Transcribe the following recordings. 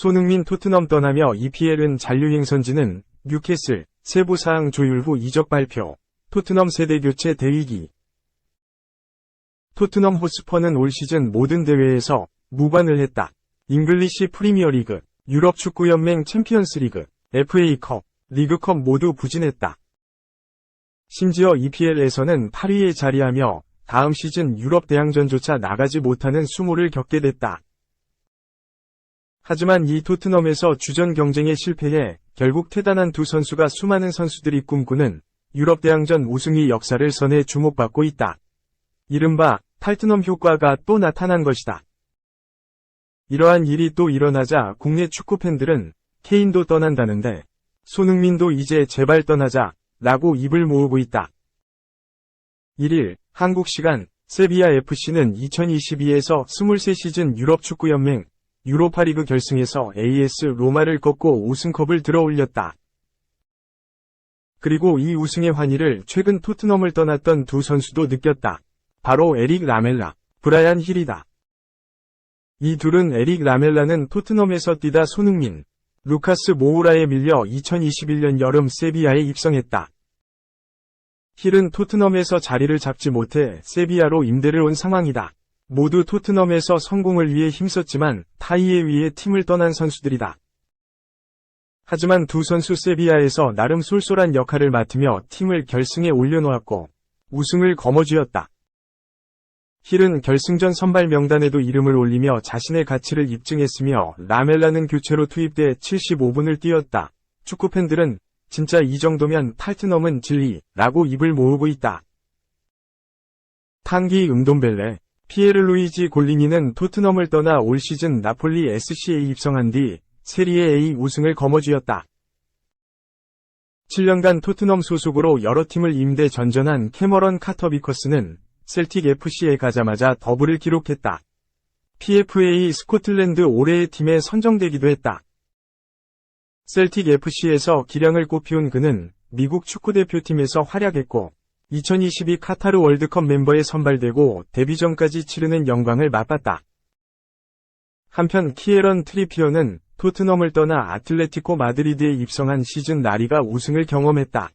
손흥민 토트넘 떠나며 EPL은 잔류행 선지는 뉴캐슬, 세부사항 조율 후 이적 발표, 토트넘 세대 교체 대위기. 토트넘 호스퍼는 올 시즌 모든 대회에서 무관을 했다. 잉글리시 프리미어리그, 유럽 축구연맹 챔피언스리그, FA컵, 리그컵 모두 부진했다. 심지어 EPL에서는 8위에 자리하며 다음 시즌 유럽 대항전조차 나가지 못하는 수모를 겪게 됐다. 하지만 이 토트넘에서 주전 경쟁에 실패해 결국 퇴단한 두 선수가 수많은 선수들이 꿈꾸는 유럽 대항전 우승의 역사를 써내 주목받고 있다. 이른바 탈트넘 효과가 또 나타난 것이다. 이러한 일이 또 일어나자 국내 축구 팬들은 케인도 떠난다는데 손흥민도 이제 제발 떠나자 라고 입을 모으고 있다. 1일 한국 시간 세비야 FC는 2022에서 23시즌 유럽 축구연맹 유로파리그 결승에서 AS 로마를 꺾고 우승컵을 들어올렸다. 그리고 이 우승의 환희를 최근 토트넘을 떠났던 두 선수도 느꼈다. 바로 에릭 라멜라, 브라이언 힐이다. 이 둘은 에릭 라멜라는 토트넘에서 뛰다 손흥민, 루카스 모우라에 밀려 2021년 여름 세비야에 입성했다. 힐은 토트넘에서 자리를 잡지 못해 세비야로 임대를 온 상황이다. 모두 토트넘에서 성공을 위해 힘썼지만 타이에 의해 팀을 떠난 선수들이다. 하지만 두 선수 세비야에서 나름 쏠쏠한 역할을 맡으며 팀을 결승에 올려놓았고 우승을 거머쥐었다. 힐은 결승전 선발 명단에도 이름을 올리며 자신의 가치를 입증했으며 라멜라는 교체로 투입돼 75분을 뛰었다. 축구팬들은 진짜 이 정도면 탈트넘은 진리라고 입을 모으고 있다. 탕기 음돔벨레 피에르루이지 골리니는 토트넘을 떠나 올 시즌 나폴리 SC에 입성한 뒤 세리에 A 우승을 거머쥐었다. 7년간 토트넘 소속으로 여러 팀을 임대 전전한 캐머런 카터비커스는 셀틱 FC에 가자마자 더블을 기록했다. PFA 스코틀랜드 올해의 팀에 선정되기도 했다. 셀틱 FC에서 기량을 꽃피운 그는 미국 축구대표팀에서 활약했고 2022 카타르 월드컵 멤버에 선발되고 데뷔전까지 치르는 영광을 맛봤다. 한편 키에런 트리피어는 토트넘을 떠나 아틀레티코 마드리드에 입성한 시즌 나리가 우승을 경험했다.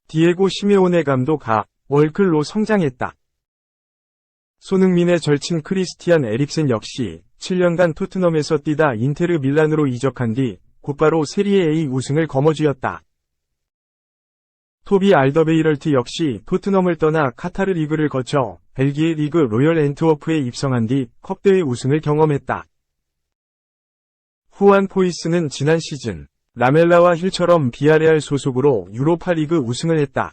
디에고 시메오네 감독 월클로 성장했다. 손흥민의 절친 크리스티안 에릭센 역시 7년간 토트넘에서 뛰다 인테르 밀란으로 이적한 뒤 곧바로 세리에 A 우승을 거머쥐었다. 토비 알더베이럴트 역시 토트넘을 떠나 카타르 리그를 거쳐 벨기에 리그 로열 앤트워프에 입성한 뒤 컵대회 우승을 경험했다. 후안 포이스는 지난 시즌 라멜라와 힐처럼 비아레알 소속으로 유로파 리그 우승을 했다.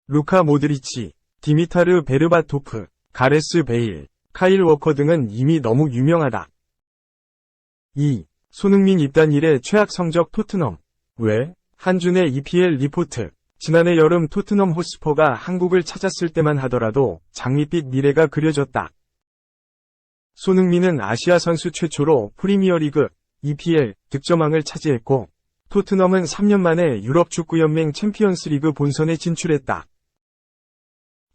루카 모드리치, 디미타르 베르바토프, 가레스 베일, 카일 워커 등은 이미 너무 유명하다. 2. 손흥민 입단 이래 최악 성적 토트넘. 왜? 한준의 EPL 리포트. 지난해 여름 토트넘 호스퍼가 한국을 찾았을 때만 하더라도 장밋빛 미래가 그려졌다. 손흥민은 아시아 선수 최초로 프리미어리그, EPL 득점왕을 차지했고 토트넘은 3년 만에 유럽 축구연맹 챔피언스리그 본선에 진출했다.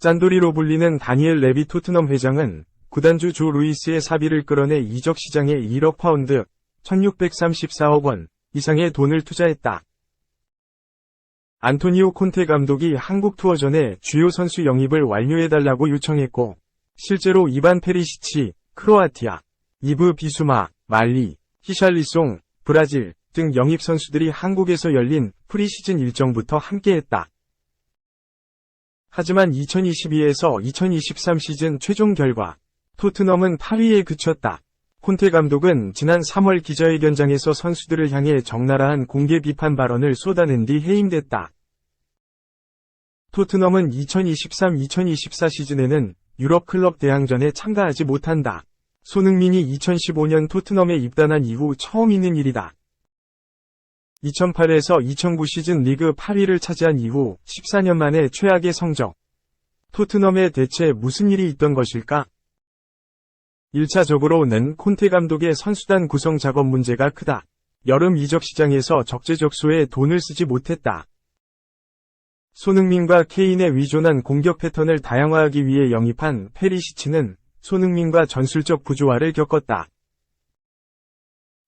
짠돌이로 불리는 다니엘 레비 토트넘 회장은 구단주 조 루이스의 사비를 끌어내 이적 시장에 1억 파운드, 1634억 원 이상의 돈을 투자했다. 안토니오 콘테 감독이 한국 투어 전에 주요 선수 영입을 완료해달라고 요청했고 실제로 이반 페리시치, 크로아티아, 이브 비수마, 말리, 히샬리송, 브라질 등 영입 선수들이 한국에서 열린 프리시즌 일정부터 함께했다. 하지만 2022에서 2023 시즌 최종 결과 토트넘은 8위에 그쳤다. 콘테 감독은 지난 3월 기자회견장에서 선수들을 향해 적나라한 공개 비판 발언을 쏟아낸 뒤 해임됐다. 토트넘은 2023-2024 시즌에는 유럽 클럽 대항전에 참가하지 못한다. 손흥민이 2015년 토트넘에 입단한 이후 처음 있는 일이다. 2008에서 2009 시즌 리그 8위를 차지한 이후 14년 만에 최악의 성적. 토트넘에 대체 무슨 일이 있던 것일까? 1차적으로는 콘테 감독의 선수단 구성 작업 문제가 크다. 여름 이적 시장에서 적재적소에 돈을 쓰지 못했다. 손흥민과 케인의 위존한 공격 패턴을 다양화하기 위해 영입한 페리시치는 손흥민과 전술적 부조화를 겪었다.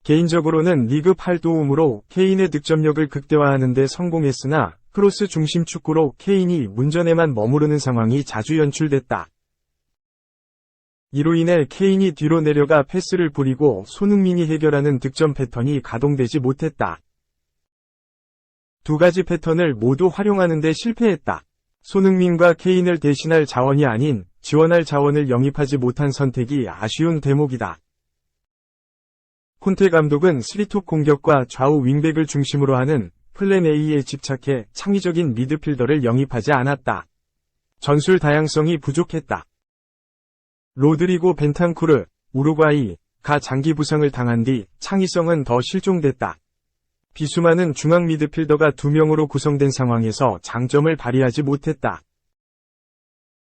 개인적으로는 리그 8도움으로 케인의 득점력을 극대화하는 데 성공했으나 크로스 중심 축구로 케인이 문전에만 머무르는 상황이 자주 연출됐다. 이로 인해 케인이 뒤로 내려가 패스를 뿌리고 손흥민이 해결하는 득점 패턴이 가동되지 못했다. 두 가지 패턴을 모두 활용하는 데 실패했다. 손흥민과 케인을 대신할 자원이 아닌 지원할 자원을 영입하지 못한 선택이 아쉬운 대목이다. 콘테 감독은 3톱 공격과 좌우 윙백을 중심으로 하는 플랜 A에 집착해 창의적인 미드필더를 영입하지 않았다. 전술 다양성이 부족했다. 로드리고 벤탄쿠르, 우루과이가 장기 부상을 당한 뒤 창의성은 더 실종됐다. 비수많은 중앙 미드필더가 2명으로 구성된 상황에서 장점을 발휘하지 못했다.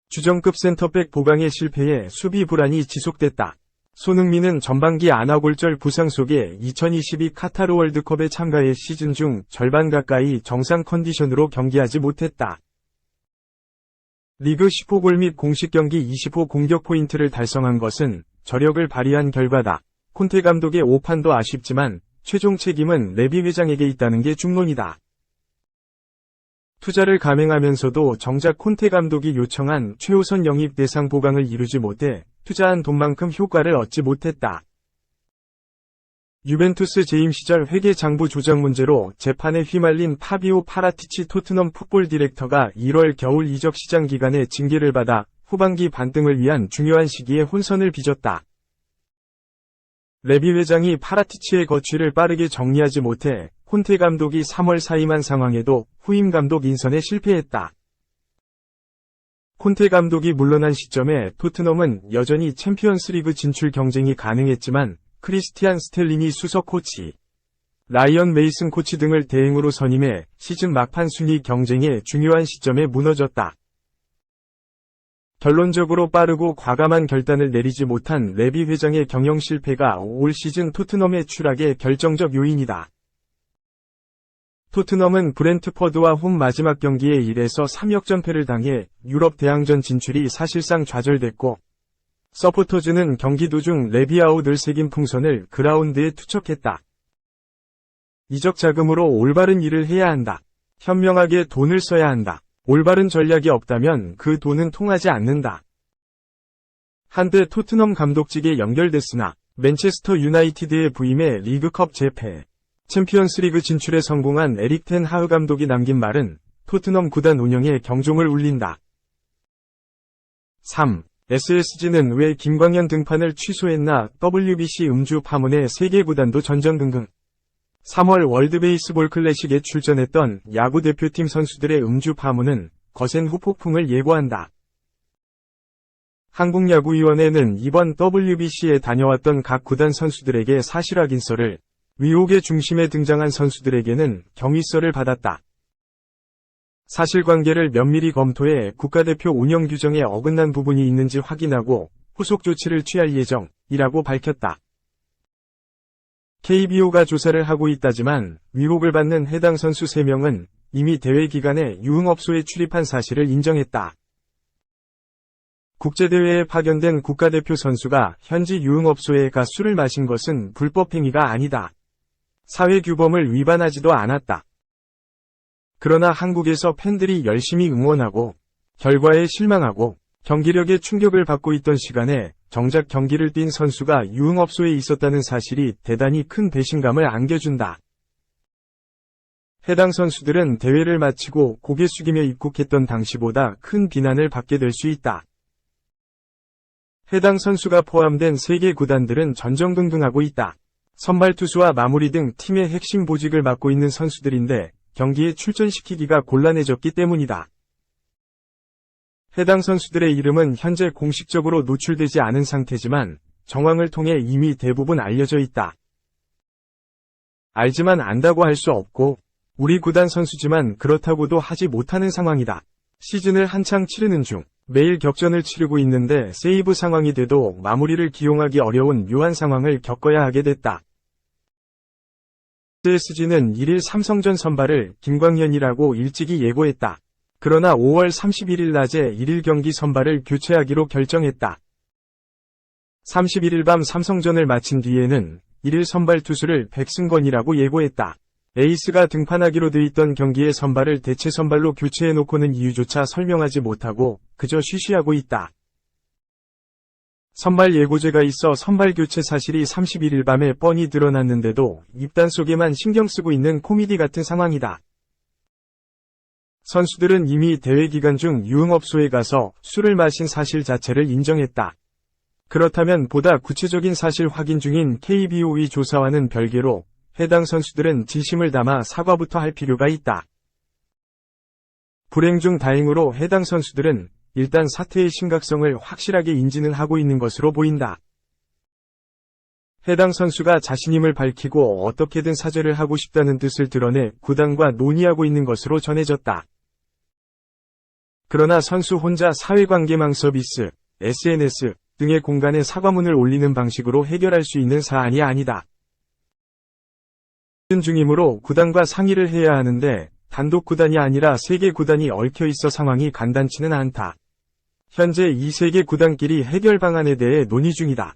주전급 센터백 보강에 실패해 수비 불안이 지속됐다. 손흥민은 전반기 아나골절 부상 속에 2022 카타르 월드컵에 참가해 시즌 중 절반 가까이 정상 컨디션으로 경기하지 못했다. 리그 10호 및 공식 경기 20호 공격 포인트를 달성한 것은 저력을 발휘한 결과다. 콘테 감독의 오판도 아쉽지만 최종 책임은 레비 회장에게 있다는 게 중론이다. 투자를 감행하면서도 정작 콘테 감독이 요청한 최우선 영입 대상 보강을 이루지 못해 투자한 돈만큼 효과를 얻지 못했다. 유벤투스 재임 시절 회계 장부 조작 문제로 재판에 휘말린 파비오 파라티치 토트넘 풋볼 디렉터가 1월 겨울 이적 시장 기간에 징계를 받아 후반기 반등을 위한 중요한 시기에 혼선을 빚었다. 레비 회장이 파라티치의 거취를 빠르게 정리하지 못해 콘테 감독이 3월 사임한 상황에도 후임 감독 인선에 실패했다. 콘테 감독이 물러난 시점에 토트넘은 여전히 챔피언스리그 진출 경쟁이 가능했지만 크리스티안 스텔링이 수석 코치, 라이언 메이슨 코치 등을 대행으로 선임해 시즌 막판 순위 경쟁의 중요한 시점에 무너졌다. 결론적으로 빠르고 과감한 결단을 내리지 못한 레비 회장의 경영 실패가 올 시즌 토트넘의 추락의 결정적 요인이다. 토트넘은 브렌트퍼드와 홈 마지막 경기에 1에서 3역전패를 당해 유럽 대항전 진출이 사실상 좌절됐고, 서포터즈는 경기 도중 레비아웃을 새긴 풍선을 그라운드에 투척했다. 이적 자금으로 올바른 일을 해야 한다. 현명하게 돈을 써야 한다. 올바른 전략이 없다면 그 돈은 통하지 않는다. 한때 토트넘 감독직에 연결됐으나 맨체스터 유나이티드의 부임에 리그컵 재패, 챔피언스리그 진출에 성공한 에릭 텐 하흐 감독이 남긴 말은 토트넘 구단 운영에 경종을 울린다. 3. SSG는 왜 김광현 등판을 취소했나? WBC 음주 파문에 세계 구단도 전전긍긍. 3월 월드베이스볼 클래식에 출전했던 야구 대표팀 선수들의 음주 파문은 거센 후폭풍을 예고한다. 한국야구위원회는 이번 WBC에 다녀왔던 각 구단 선수들에게 사실 확인서를, 의혹의 중심에 등장한 선수들에게는 경위서를 받았다. 사실관계를 면밀히 검토해 국가대표 운영 규정에 어긋난 부분이 있는지 확인하고 후속 조치를 취할 예정이라고 밝혔다. KBO가 조사를 하고 있다지만 위혹을 받는 해당 선수 3명은 이미 대회 기간에 유흥업소에 출입한 사실을 인정했다. 국제대회에 파견된 국가대표 선수가 현지 유흥업소에 가 술을 마신 것은 불법 행위가 아니다. 사회규범을 위반하지도 않았다. 그러나 한국에서 팬들이 열심히 응원하고 결과에 실망하고 경기력에 충격을 받고 있던 시간에 정작 경기를 뛴 선수가 유흥업소에 있었다는 사실이 대단히 큰 배신감을 안겨준다. 해당 선수들은 대회를 마치고 고개 숙이며 입국했던 당시보다 큰 비난을 받게 될 수 있다. 해당 선수가 포함된 세계 구단들은 전전긍긍하고 있다. 선발 투수와 마무리 등 팀의 핵심 보직을 맡고 있는 선수들인데 경기에 출전시키기가 곤란해졌기 때문이다. 해당 선수들의 이름은 현재 공식적으로 노출되지 않은 상태지만 정황을 통해 이미 대부분 알려져 있다. 알지만 안다고 할 수 없고 우리 구단 선수지만 그렇다고도 하지 못하는 상황이다. 시즌을 한창 치르는 중 매일 격전을 치르고 있는데 세이브 상황이 돼도 마무리를 기용하기 어려운 묘한 상황을 겪어야 하게 됐다. SSG는 1일 삼성전 선발을 김광현이라고 일찍이 예고했다. 그러나 5월 31일 낮에 1일 경기 선발을 교체하기로 결정했다. 31일 밤 삼성전을 마친 뒤에는 1일 선발 투수를 백승권이라고 예고했다. 에이스가 등판하기로 돼 있던 경기의 선발을 대체 선발로 교체해놓고는 이유조차 설명하지 못하고 그저 쉬쉬하고 있다. 선발 예고제가 있어 선발 교체 사실이 31일 밤에 뻔히 드러났는데도 입단 속에만 신경 쓰고 있는 코미디 같은 상황이다. 선수들은 이미 대회 기간 중 유흥업소에 가서 술을 마신 사실 자체를 인정했다. 그렇다면 보다 구체적인 사실 확인 중인 KBO의 조사와는 별개로 해당 선수들은 진심을 담아 사과부터 할 필요가 있다. 불행 중 다행으로 해당 선수들은 일단 사태의 심각성을 확실하게 인지는 하고 있는 것으로 보인다. 해당 선수가 자신임을 밝히고 어떻게든 사죄를 하고 싶다는 뜻을 드러내 구단과 논의하고 있는 것으로 전해졌다. 그러나 선수 혼자 사회관계망 서비스, SNS 등의 공간에 사과문을 올리는 방식으로 해결할 수 있는 사안이 아니다. 중이므로 구단과 상의를 해야 하는데 단독 구단이 아니라 3개 구단이 얽혀 있어 상황이 간단치는 않다. 현재 이 3개 구단끼리 해결 방안에 대해 논의 중이다.